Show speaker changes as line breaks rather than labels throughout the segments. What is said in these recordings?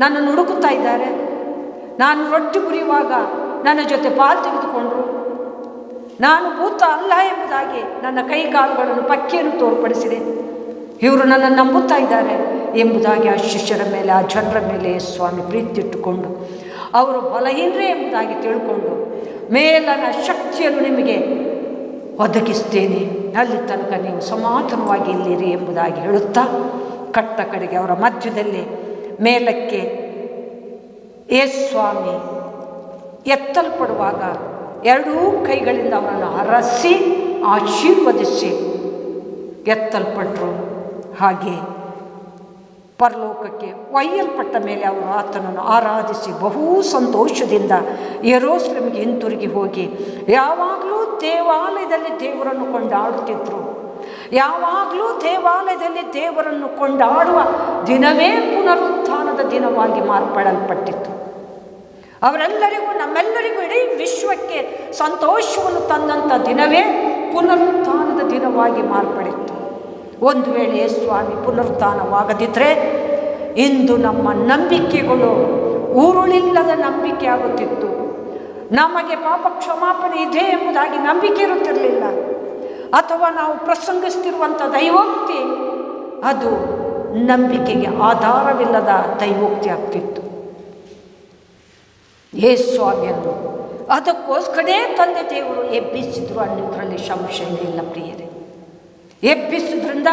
ನನ್ನನ್ನು ಹುಡುಕುತ್ತಾ ಇದ್ದಾರೆ. ನಾನು ರೊಟ್ಟಿ ಮುರಿಯುವಾಗ ನನ್ನ ಜೊತೆ ಪಾಲು ತೆಗೆದುಕೊಂಡರು. ನಾನು ಭೂತ ಅಲ್ಲ ಎಂಬುದಾಗಿ ನನ್ನ ಕೈ ಕಾಲುಗಳನ್ನು ಪಕ್ಕಿಯನ್ನು ತೋರ್ಪಡಿಸಿದೆ. ಇವರು ನನ್ನನ್ನು ನಂಬುತ್ತಾ ಇದ್ದಾರೆ ಎಂಬುದಾಗಿ ಆ ಶಿಷ್ಯರ ಮೇಲೆ, ಆ ಜನರ ಮೇಲೆ ಸ್ವಾಮಿ ಪ್ರೀತಿ ಇಟ್ಟುಕೊಂಡು ಅವರು ಬಲಹೀನರೇ ಎಂಬುದಾಗಿ ತಿಳ್ಕೊಂಡು ಮೇಲನ ಶಕ್ತಿಯನ್ನು ನಿಮಗೆ ಒದಗಿಸ್ತೇನೆ, ಅಲ್ಲಿ ತನಕ ನೀವು ಸಮಾಧಾನವಾಗಿ ಇಲ್ಲಿರಿ ಎಂಬುದಾಗಿ ಹೇಳುತ್ತಾ ಕಟ್ಟ ಕಡೆಗೆ ಅವರ ಮಧ್ಯದಲ್ಲಿ ಮೇಲಕ್ಕೆ ಸ್ವಾಮಿ ಎತ್ತಲ್ಪಡುವಾಗ ಎರಡೂ ಕೈಗಳಿಂದ ಅವರನ್ನು ಹರಸಿ ಆಶೀರ್ವದಿಸಿ ಎತ್ತಲ್ಪಟ್ಟರು. ಹಾಗೆ ಪರಲೋಕಕ್ಕೆ ಒಯ್ಯಲ್ಪಟ್ಟ ಮೇಲೆ ಅವರು ಆತನನ್ನು ಆರಾಧಿಸಿ ಬಹು ಸಂತೋಷದಿಂದ ಯೆರೂಸಲೇಮಿಗೆ ಹಿಂತಿರುಗಿ ಹೋಗಿ ಯಾವಾಗಲೂ ದೇವಾಲಯದಲ್ಲಿ ದೇವರನ್ನು ಕೊಂಡಾಡುತ್ತಿದ್ದರು. ಯಾವಾಗಲೂ ದೇವಾಲಯದಲ್ಲಿ ದೇವರನ್ನು ಕೊಂಡಾಡುವ ದಿನವೇ ಪುನರುತ್ಥಾನದ ದಿನವಾಗಿ ಮಾರ್ಪಡಲ್ಪಟ್ಟಿತ್ತು. ಅವರೆಲ್ಲರಿಗೂ, ನಮ್ಮೆಲ್ಲರಿಗೂ, ಇಡೀ ವಿಶ್ವಕ್ಕೆ ಸಂತೋಷವನ್ನು ತಂದಂಥ ದಿನವೇ ಪುನರುತ್ಥಾನದ ದಿನವಾಗಿ ಮಾರ್ಪಡಿತ್ತು. ಒಂದು ವೇಳೆ ಸ್ವಾಮಿ ಪುನರುತ್ಥಾನವಾಗದಿದ್ದರೆ ಇಂದು ನಮ್ಮ ನಂಬಿಕೆಗಳು ಉರುಳಿಲ್ಲದ ನಂಬಿಕೆ ಆಗುತ್ತಿತ್ತು. ನಮಗೆ ಪಾಪ ಕ್ಷಮಾಪಣೆ ಇದೆ ಎಂಬುದಾಗಿ ನಂಬಿಕೆ ಇರುತ್ತಿರಲಿಲ್ಲ. ಅಥವಾ ನಾವು ಪ್ರಸಂಗಿಸ್ತಿರುವಂಥ ದೈವೋಕ್ತಿ ಅದು ನಂಬಿಕೆಗೆ ಆಧಾರವಿಲ್ಲದ ದೈವೋಕ್ತಿ ಆಗ್ತಿತ್ತು. ಸ್ವಾಮಿಯನ್ನು ಅದಕ್ಕೋಸ್ಕರೇ ತಂದೆ ದೇವರು ಎಬ್ಬಿಸಿದ್ರು ಅನ್ನೋದ್ರಲ್ಲಿ ಸಂಶಯನೇ ಇಲ್ಲ ಪ್ರಿಯರೇ. ಎಬ್ಬಿಸಿದ್ರಿಂದ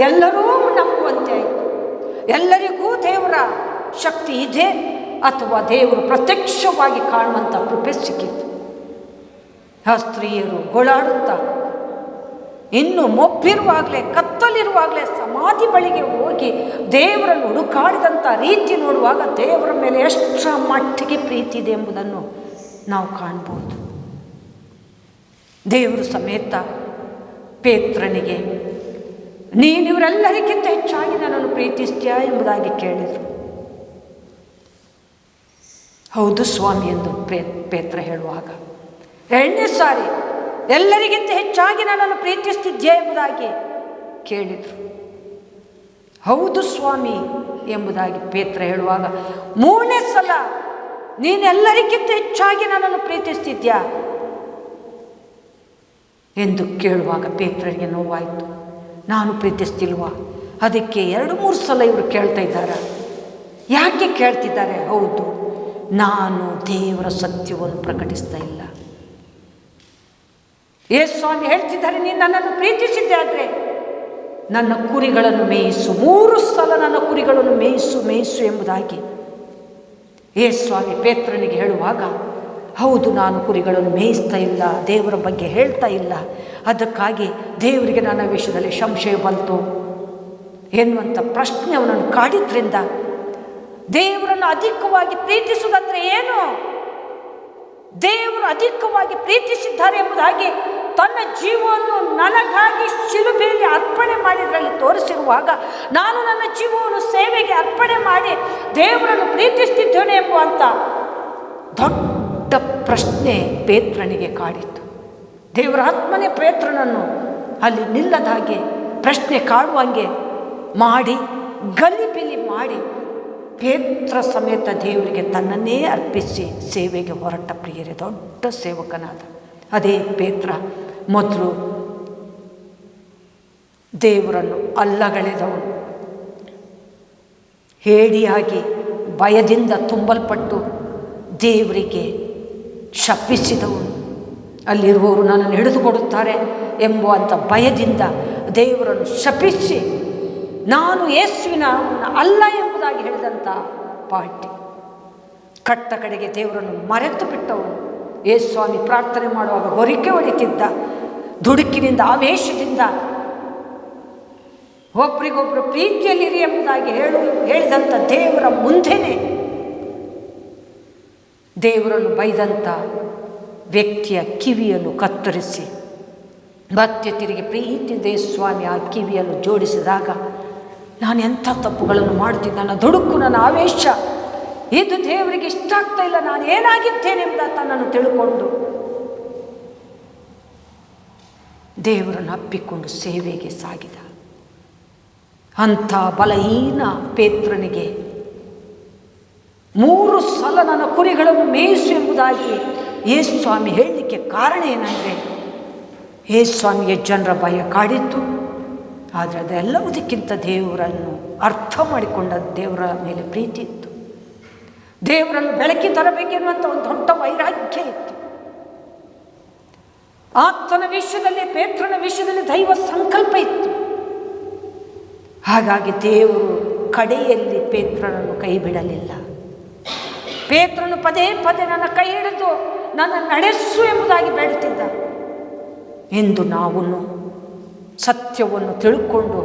ಎಲ್ಲರೂ ನಂಬುವಂತೆ ಆಯಿತು. ಎಲ್ಲರಿಗೂ ದೇವರ ಶಕ್ತಿ ಇದೆ ಅಥವಾ ದೇವರು ಪ್ರತ್ಯಕ್ಷವಾಗಿ ಕಾಣುವಂಥ ಕೃಪೆ ಸಿಕ್ಕಿತ್ತು. ಆ ಸ್ತ್ರೀಯರು ಗೋಳಾಡುತ್ತಾ ಇನ್ನು ಮೊಬ್ಬಿರುವಾಗಲೇ, ಕತ್ತಲಿರುವಾಗಲೇ ಸಮಾಧಿ ಬಳಿಗೆ ಹೋಗಿ ದೇವರನ್ನು ಹುಡುಕಾಡಿದಂಥ ರೀತಿ ನೋಡುವಾಗ ದೇವರ ಮೇಲೆ ಎಷ್ಟರ ಮಟ್ಟಿಗೆ ಪ್ರೀತಿ ಇದೆ ಎಂಬುದನ್ನು ನಾವು ಕಾಣ್ಬೋದು. ದೇವರು ಸಮೇತ ಪೇತ್ರನಿಗೆ ನೀನು ಇವರೆಲ್ಲರಿಗಿಂತ ಹೆಚ್ಚಾಗಿ ನನ್ನನ್ನು ಪ್ರೀತಿಸ್ತೀಯಾ ಎಂಬುದಾಗಿ ಕೇಳಿದರು. ಹೌದು ಸ್ವಾಮಿ ಎಂದು ಪೇತ್ರ ಹೇಳುವಾಗ ಎರಡನೇ ಸಾರಿ ಎಲ್ಲರಿಗಿಂತ ಹೆಚ್ಚಾಗಿ ನನ್ನನ್ನು ಪ್ರೀತಿಸ್ತಿದ್ಯಾ ಎಂಬುದಾಗಿ ಕೇಳಿದರು. ಹೌದು ಸ್ವಾಮಿ ಎಂಬುದಾಗಿ ಪೇತ್ರ ಹೇಳುವಾಗ ಮೂರನೇ ಸಲ ನೀನೆಲ್ಲರಿಗಿಂತ ಹೆಚ್ಚಾಗಿ ನನ್ನನ್ನು ಪ್ರೀತಿಸ್ತಿದ್ಯಾ ಎಂದು ಕೇಳುವಾಗ ಪೇತ್ರನಿಗೆ ನೋವಾಯಿತು. ನಾನು ಪ್ರೀತಿಸ್ತಿಲ್ವಾ? ಅದಕ್ಕೆ 2-3 ಸಲ ಇವರು ಕೇಳ್ತಾ ಇದ್ದಾರೆ. ಯಾಕೆ ಕೇಳ್ತಿದ್ದಾರೆ? ಹೌದು, ನಾನು ದೇವರ ಸತ್ಯವನ್ನು ಪ್ರಕಟಿಸ್ತಾ ಇಲ್ಲ. ಸ್ವಾಮಿ ಹೇಳ್ತಿದ್ದಾರೆ, ನೀನು ನನ್ನನ್ನು ಪ್ರೀತಿಸಿದ್ದೆ ಆದರೆ ನನ್ನ ಕುರಿಗಳನ್ನು ಮೇಯಿಸು. 3 ಸಲ ನನ್ನ ಕುರಿಗಳನ್ನು ಮೇಯಿಸು ಎಂಬುದಾಗಿ ಸ್ವಾಮಿ ಪೇತ್ರನಿಗೆ ಹೇಳುವಾಗ ಹೌದು, ನಾನು ಕುರಿಗಳನ್ನು ಮೇಯಿಸ್ತಾ ಇಲ್ಲ, ದೇವರ ಬಗ್ಗೆ ಹೇಳ್ತಾ ಇಲ್ಲ, ಅದಕ್ಕಾಗಿ ದೇವರಿಗೆ ನನ್ನ ವಿಷಯದಲ್ಲಿ ಸಂಶಯ ಬಂತು ಎನ್ನುವಂಥ ಪ್ರಶ್ನೆ ಅವನನ್ನು ಕಾಡಿದ್ರಿಂದ ದೇವರನ್ನು ಅಧಿಕವಾಗಿ ಪ್ರೀತಿಸುವುದಂದರೆ ಏನು? ದೇವರು ಅಧಿಕವಾಗಿ ಪ್ರೀತಿಸಿದ್ದಾರೆ ಎಂಬುದಾಗಿ ತನ್ನ ಜೀವವನ್ನು ನನಗಾಗಿ ಶಿಲುಬೆಯಲ್ಲಿ ಅರ್ಪಣೆ ಮಾಡಿದ್ರಲ್ಲಿ ತೋರಿಸಿರುವಾಗ ನಾನು ನನ್ನ ಜೀವವನ್ನು ಸೇವೆಗೆ ಅರ್ಪಣೆ ಮಾಡಿ ದೇವರನ್ನು ಪ್ರೀತಿಸ್ತಿದ್ದೇನೆ ಎಂಬುವಂಥ ದೊಡ್ಡ ಪ್ರಶ್ನೆ ಪೇತ್ರನಿಗೆ ಕಾಡಿತು. ದೇವರ ಆತ್ಮನೇ ಪೇತ್ರನನ್ನು ಅಲ್ಲಿ ನಿಲ್ಲದ ಹಾಗೆ ಪ್ರಶ್ನೆ ಕಾಡುವಂಗೆ ಮಾಡಿ ಗಲಿಬಿಲಿ ಮಾಡಿ ಪೇತ್ರ ಸಮೇತ ದೇವರಿಗೆ ತನ್ನನ್ನೇ ಅರ್ಪಿಸಿ ಸೇವೆಗೆ ಹೊರಟ ಪ್ರಿಯರೇ, ದೊಡ್ಡ ಸೇವಕನಾದ ಅದೇ ಪೇತ್ರ ಮೊದಲು ದೇವರನ್ನು ಅಲ್ಲಗಳೆದವನು, ಹೇಡಿಯಾಗಿ ಭಯದಿಂದ ತುಂಬಲ್ಪಟ್ಟು ದೇವರಿಗೆ ಶಪಿಸಿದವನು. ಅಲ್ಲಿರುವವರು ನನ್ನನ್ನು ಹಿಡಿದುಕೊಡುತ್ತಾರೆ ಎಂಬುವಂಥ ಭಯದಿಂದ ದೇವರನ್ನು ಶಪಿಸಿ ನಾನು ಯೇಸುವಿನ ಅಲ್ಲ ಎಂಬುದಾಗಿ ಹೇಳಿದಂಥ ಪಾರ್ಟಿ. ಕಟ್ಟ ಕಡೆಗೆ ದೇವರನ್ನು ಮರೆತು ಬಿಟ್ಟವನು. ಸ್ವಾಮಿ ಪ್ರಾರ್ಥನೆ ಮಾಡುವಾಗ ಹೊರಿಕೆ ಹೊಡಿತಿದ್ದ, ದುಡುಕಿನಿಂದ ಆವೇಶದಿಂದ ಒಬ್ರಿಗೊಬ್ಬರು ಪ್ರೀತಿಯಲ್ಲಿರಿ ಎಂಬುದಾಗಿ ಹೇಳಿದಂಥ ದೇವರ ಮುಂದೆನೇ ದೇವರನ್ನು ಬೈದಂಥ ವ್ಯಕ್ತಿಯ ಕಿವಿಯನ್ನು ಕತ್ತರಿಸಿ ಮತ್ತೆ ತಿರುಗಿ ಪ್ರೀತಿದೆ ಸ್ವಾಮಿ ಆ ಕಿವಿಯನ್ನು ಜೋಡಿಸಿದಾಗ ನಾನು ಎಂಥ ತಪ್ಪುಗಳನ್ನು ಮಾಡ್ತೀನಿ, ನನ್ನ ದುಡುಕು, ನನ್ನ ಆವೇಶ ಇದು ದೇವರಿಗೆ ಇಷ್ಟ ಆಗ್ತಾ ಇಲ್ಲ, ನಾನು ಏನಾಗಿದ್ದೇನೆ ಎಂಬುದ ತನ್ನನ್ನು ತಿಳ್ಕೊಂಡು ದೇವರನ್ನು ಅಪ್ಪಿಕೊಂಡು ಸೇವೆಗೆ ಸಾಗಿದ. ಅಂಥ ಬಲಹೀನ ಪೇತ್ರನಿಗೆ 3 ಸಲ ನನ್ನ ಕುರಿಗಳನ್ನು ಮೇಯಿಸು ಎಂಬುದಾಗಿ ಯೇಸು ಸ್ವಾಮಿ ಹೇಳಲಿಕ್ಕೆ ಕಾರಣ ಏನಂದರೆ, ಯೇಸು ಸ್ವಾಮಿಗೆ ಜನರ ಭಯ ಕಾಡಿತ್ತು. ಆದರೆ ಅದೆಲ್ಲವುದಕ್ಕಿಂತ ದೇವರನ್ನು ಅರ್ಥ ಮಾಡಿಕೊಂಡ ದೇವರ ಮೇಲೆ ಪ್ರೀತಿ ಇತ್ತು. ದೇವರನ್ನು ಬೆಳಕಿ ತರಬೇಕೆನ್ನುವಂಥ ಒಂದು ದೊಡ್ಡ ವೈರಾಗ್ಯ ಇತ್ತು. ಆತನ ವಿಷಯದಲ್ಲಿ, ಪೇತ್ರನ ವಿಷಯದಲ್ಲಿ ದೈವ ಸಂಕಲ್ಪ ಇತ್ತು. ಹಾಗಾಗಿ ದೇವರು ಕಡೆಯಲ್ಲಿ ಪೇತ್ರನನ್ನು ಕೈ ಬಿಡಲಿಲ್ಲ. ಪೇತ್ರನು ಪದೇ ಪದೇ ನನ್ನ ಕೈ ಹಿಡಿದು ನನ್ನ ನಡೆಸು ಎಂಬುದಾಗಿ ಬೇಡುತ್ತಿದ್ದ. ಎಂದು ನಾವು ಸತ್ಯವನ್ನು ತಿಳ್ಕೊಂಡು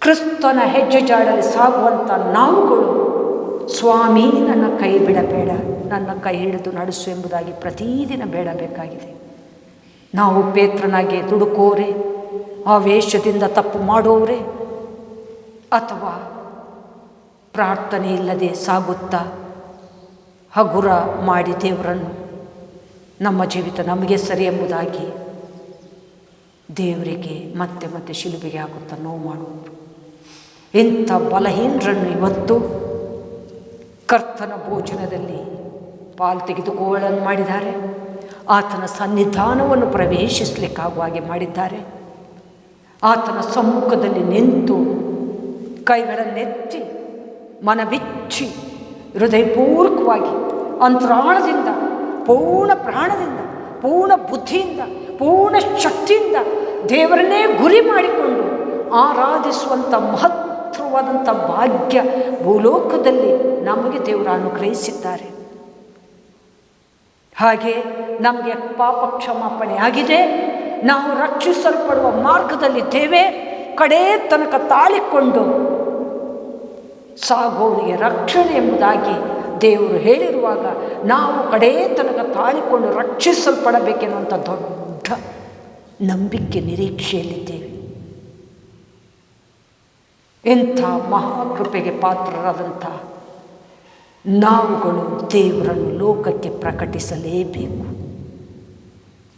ಕ್ರಿಸ್ತನ ಹೆಜ್ಜೆ ಜಾಡಲ್ಲಿ ಸಾಗುವಂಥ ನಾವುಗಳು, ಸ್ವಾಮಿ ನನ್ನ ಕೈ ಬಿಡಬೇಡ, ನನ್ನ ಕೈ ಹಿಡಿದು ನಡೆಸು ಎಂಬುದಾಗಿ ಪ್ರತಿದಿನ ಬೇಡಬೇಕಾಗಿದೆ. ನಾವು ಪೇತ್ರನಾಗೆ ದುಡುಕೋರೆ, ಆವೇಶದಿಂದ ತಪ್ಪು ಮಾಡೋರೆ, ಅಥವಾ ಪ್ರಾರ್ಥನೆ ಇಲ್ಲದೆ ಸಾಗುತ್ತಾ ಹಗುರ ಮಾಡಿ ದೇವರನ್ನು ನಮ್ಮ ಜೀವಿತ ನಮಗೆ ಸರಿ ಎಂಬುದಾಗಿ ದೇವರಿಗೆ ಮತ್ತೆ ಮತ್ತೆ ಶಿಲುಬೆಗೆ ಹಾಕುತ್ತಾ ನೋವು ಮಾಡುವರು. ಇಂಥ ಬಲಹೀನರನ್ನು ಇವತ್ತು ಕರ್ತನ ಭೋಜನದಲ್ಲಿ ಪಾಲು ತೆಗೆದುಕೊಳ್ಳಲು ಮಾಡಿದ್ದಾರೆ. ಆತನ ಸನ್ನಿಧಾನವನ್ನು ಪ್ರವೇಶಿಸಲಿಕ್ಕಾಗುವ ಹಾಗೆ ಮಾಡಿದ್ದಾರೆ. ಆತನ ಸಮ್ಮುಖದಲ್ಲಿ ನಿಂತು ಕೈಗಳನ್ನೆತ್ತಿ ಮನಬಿಚ್ಚಿ ಹೃದಯಪೂರ್ವಕವಾಗಿ ಅಂತರಾಳದಿಂದ, ಪೂರ್ಣ ಪ್ರಾಣದಿಂದ, ಪೂರ್ಣ ಬುದ್ಧಿಯಿಂದ, ಪೂರ್ಣ ಶಕ್ತಿಯಿಂದ ದೇವರನ್ನೇ ಗುರಿ ಮಾಡಿಕೊಂಡು ಆರಾಧಿಸುವಂಥ ಮಹತ್ವವಾದಂಥ ಭಾಗ್ಯ ಭೂಲೋಕದಲ್ಲಿ ನಮಗೆ ದೇವರು ಅನುಗ್ರಹಿಸಿದ್ದಾರೆ. ಹಾಗೆ ನಮಗೆ ಪಾಪ ಕ್ಷಮಾಪಣೆ ಆಗಿದೆ. ನಾವು ರಕ್ಷಿಸಲ್ಪಡುವ ಮಾರ್ಗದಲ್ಲಿದ್ದೇವೆ. ಕಡೇ ತನಕ ತಾಳಿಕೊಂಡು ಸಾಗೋನಿಗೆ ರಕ್ಷಣೆ ಎಂಬುದಾಗಿ ದೇವರು ಹೇಳಿರುವಾಗ ನಾವು ಕಡೇ ತನಕ ತಾಳಿಕೊಂಡು ರಕ್ಷಿಸಲ್ಪಡಬೇಕೆನ್ನುವಂಥ ದೊಡ್ಡ ನಂಬಿಕೆ, ನಿರೀಕ್ಷೆಯಲ್ಲಿದ್ದೇವೆ. ಇಂಥ ಮಹಾಕೃಪೆಗೆ ಪಾತ್ರರಾದಂಥ ನಾವುಗಳು ದೇವರನ್ನು ಲೋಕಕ್ಕೆ ಪ್ರಕಟಿಸಲೇಬೇಕು.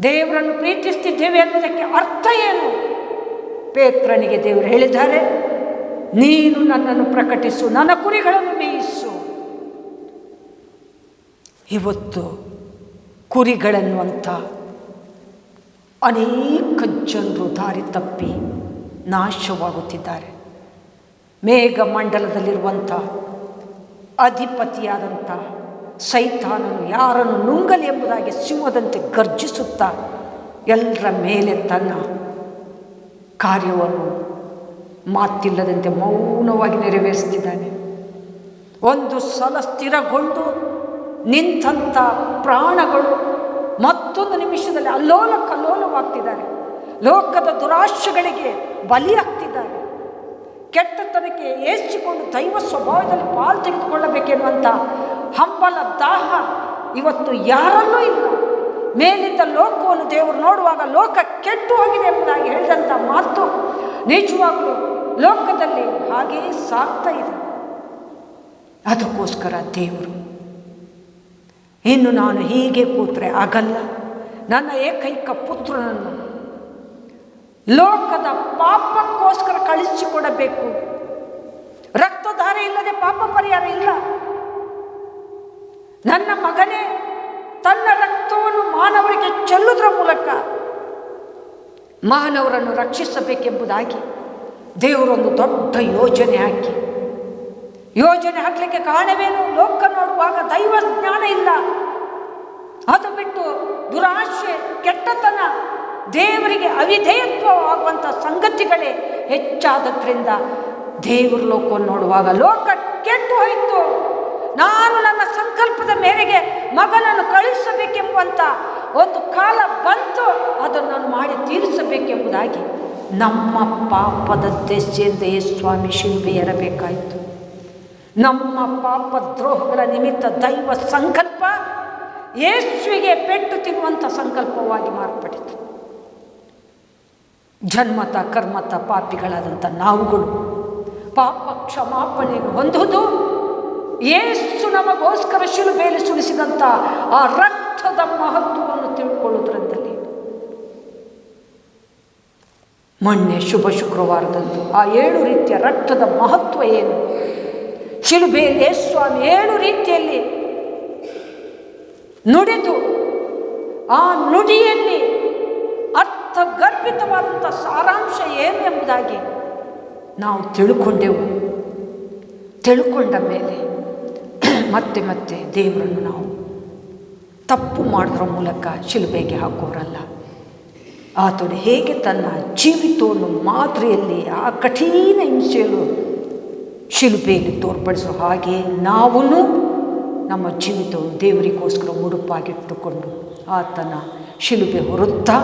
ದೇವರನ್ನು ಪ್ರೀತಿಸ್ತಿದ್ದೇವೆ ಅನ್ನೋದಕ್ಕೆ ಅರ್ಥ ಏನು? ಪೇತ್ರನಿಗೆ ದೇವರು ಹೇಳಿದ್ದಾರೆ, ನೀನು ನನ್ನನ್ನು ಪ್ರಕಟಿಸು, ನನ್ನ ಕುರಿಗಳನ್ನು ಮೇಯಿಸು. ಇವತ್ತು ಕುರಿಗಳನ್ನುವಂಥ ಅನೇಕ ಜನರು ದಾರಿ ತಪ್ಪಿ ನಾಶವಾಗುತ್ತಿದ್ದಾರೆ. ಮೇಘಮಂಡಲದಲ್ಲಿರುವಂಥ ಅಧಿಪತಿಯಾದಂಥ ಸೈತಾನನು ಯಾರನ್ನು ನುಂಗಲಿ ಎಂಬುದಾಗಿ ಸಿಂಹದಂತೆ ಗರ್ಜಿಸುತ್ತಾ ಎಲ್ಲರ ಮೇಲೆ ತನ್ನ ಕಾರ್ಯವನ್ನು ಮಾತಿಲ್ಲದಂತೆ ಮೌನವಾಗಿ ನೆರವೇರಿಸ್ತಿದ್ದಾನೆ. ಒಂದು ಸಲ ಸ್ಥಿರಗೊಂಡು ನಿಂತಹ ಪ್ರಾಣಗಳು ಮತ್ತೊಂದು ನಿಮಿಷದಲ್ಲಿ ಅಲ್ಲೋಲ ಕಲ್ಲೋಲವಾಗ್ತಿದ್ದಾರೆ. ಲೋಕದ ದುರಾಶೆಗಳಿಗೆ ಬಲಿಯಾಗ್ತಿದ್ದಾರೆ. ಕೆಟ್ಟತನಕ್ಕೆ ಏಚಿಕೊಂಡು ದೈವ ಸ್ವಭಾವದಲ್ಲಿ ಪಾಲು ತೆಗೆದುಕೊಳ್ಳಬೇಕೆನ್ನುವಂಥ ಹಂಬಲ, ದಾಹ ಇವತ್ತು ಯಾರಲ್ಲೂ ಇಲ್ಲ. ಮೇಲಿದ್ದ ಲೋಕವನ್ನು ದೇವರು ನೋಡುವಾಗ ಲೋಕ ಕೆಟ್ಟು ಹೋಗಿದೆ ಎಂಬುದಾಗಿ ಹೇಳಿದಂಥ ಮಾತು ನಿಜವಾಗಲೂ ಲೋಕದಲ್ಲಿ ಹಾಗೆಯೇ ಸಾಗ್ತಾ ಇದೆ. ಅದಕ್ಕೋಸ್ಕರ ದೇವರು, ಇನ್ನು ನಾನು ಹೀಗೆ ಕೂತ್ರೆ ಆಗಲ್ಲ, ನನ್ನ ಏಕೈಕ ಪುತ್ರನನ್ನು ಲೋಕದ ಪಾಪಕ್ಕೋಸ್ಕರ ಕಳಿಸಿಕೊಡಬೇಕು. ರಕ್ತಧಾರೆ ಇಲ್ಲದೆ ಪಾಪ ಪರಿಹಾರ ಇಲ್ಲ. ನನ್ನ ಮಗನೇ ತನ್ನ ರಕ್ತವನ್ನು ಮಾನವರಿಗೆ ಚೆಲ್ಲುವುದರ ಮೂಲಕ ಮಾನವರನ್ನು ರಕ್ಷಿಸಬೇಕೆಂಬುದಾಗಿ ದೇವರೊಂದು ದೊಡ್ಡ ಯೋಜನೆ ಹಾಕಲಿಕ್ಕೆ ಕಾರಣವೇನು? ಲೋಕ ನೋಡುವಾಗ ದೈವ ಜ್ಞಾನ ಇಲ್ಲ. ಅದು ಬಿಟ್ಟು ದುರಾಶೆ, ಕೆಟ್ಟತನ, ದೇವರಿಗೆ ಅವಿಧೇಯತ್ವವಾಗುವಂಥ ಸಂಗತಿಗಳೇ ಹೆಚ್ಚಾದದ್ರಿಂದ ದೇವರು ಲೋಕವನ್ನು ನೋಡುವಾಗ ಲೋಕ ಕೆಟ್ಟು ಹೋಯಿತು. ನಾನು ನನ್ನ ಸಂಕಲ್ಪದ ಮೇರೆಗೆ ಮಗನನ್ನು ಕಳಿಸಬೇಕೆಂಬುವಂಥ ಒಂದು ಕಾಲ ಬಂತು. ಅದನ್ನು ನಾನು ಮಾಡಿ ತೀರಿಸಬೇಕೆಂಬುದಾಗಿ ನಮ್ಮ ಪಾಪದ ದೆಸೆಯಿಂದ ಸ್ವಾಮಿ ಶಿಲುಬೆ ಏರಬೇಕಾಯಿತು. ನಮ್ಮ ಪಾಪ ದ್ರೋಹಗಳ ನಿಮಿತ್ತ ದೈವ ಸಂಕಲ್ಪ ಯೇಸುವಿಗೆ ಪೆಟ್ಟು ತಿನ್ನುವಂಥ ಸಂಕಲ್ಪವಾಗಿ ಮಾರ್ಪಟ್ಟಿತು. ಜನ್ಮತ ಕರ್ಮತ ಪಾಪಿಗಳಾದಂಥ ನಾವುಗಳು ಪಾಪ ಕ್ಷಮಾಪಣೆಯನ್ನು ಹೊಂದುವುದು ಯೇಸು ನಮಗೋಸ್ಕರ ಶಿಲುಬೆಯಲ್ಲಿ ಸುರಿಸಿದಂಥ ಆ ರಕ್ತದ ಮಹತ್ವವನ್ನು ತಿಳ್ಕೊಳ್ಳುವುದರಲ್ಲಿ. ಮೊನ್ನೆ ಶುಭ ಶುಕ್ರವಾರದಂದು ಆ 7 ರೀತಿಯ ರಕ್ತದ ಮಹತ್ವ ಏನು, ಶಿಲುಬೆಯಲ್ಲಿ ಸ್ವಾಮಿ 7 ರೀತಿಯಲ್ಲಿ ನುಡಿದು ಆ ನುಡಿಯಲ್ಲಿ ಅರ್ಥಗರ್ಭಿತವಾದಂಥ ಸಾರಾಂಶ ಏನು ಎಂಬುದಾಗಿ ನಾವು ತಿಳ್ಕೊಂಡ ಮೇಲೆ ಮತ್ತೆ ಮತ್ತೆ ದೇವರನ್ನು ನಾವು ತಪ್ಪು ಮಾಡೋದ್ರ ಮೂಲಕ ಶಿಲುಬೆಗೆ ಹಾಕೋರಲ್ಲ. ಆತನು ಹೇಗೆ ತನ್ನ ಜೀವಿತವನ್ನು ಮಾದರಿಯಲ್ಲಿ ಆ ಕಠಿಣ ಹಿಂಸೆಯಲ್ಲೂ ಶಿಲುಬೆಯಲ್ಲಿ ತೋರ್ಪಡಿಸೋ ಹಾಗೆ ನಾವೂ ನಮ್ಮ ಜೀವಿತವನ್ನು ದೇವರಿಗೋಸ್ಕರ ಮುಡುಪಾಗಿಟ್ಟುಕೊಂಡು ಆತನ ಶಿಲುಬೆ ಹೊರುತ್ತಾ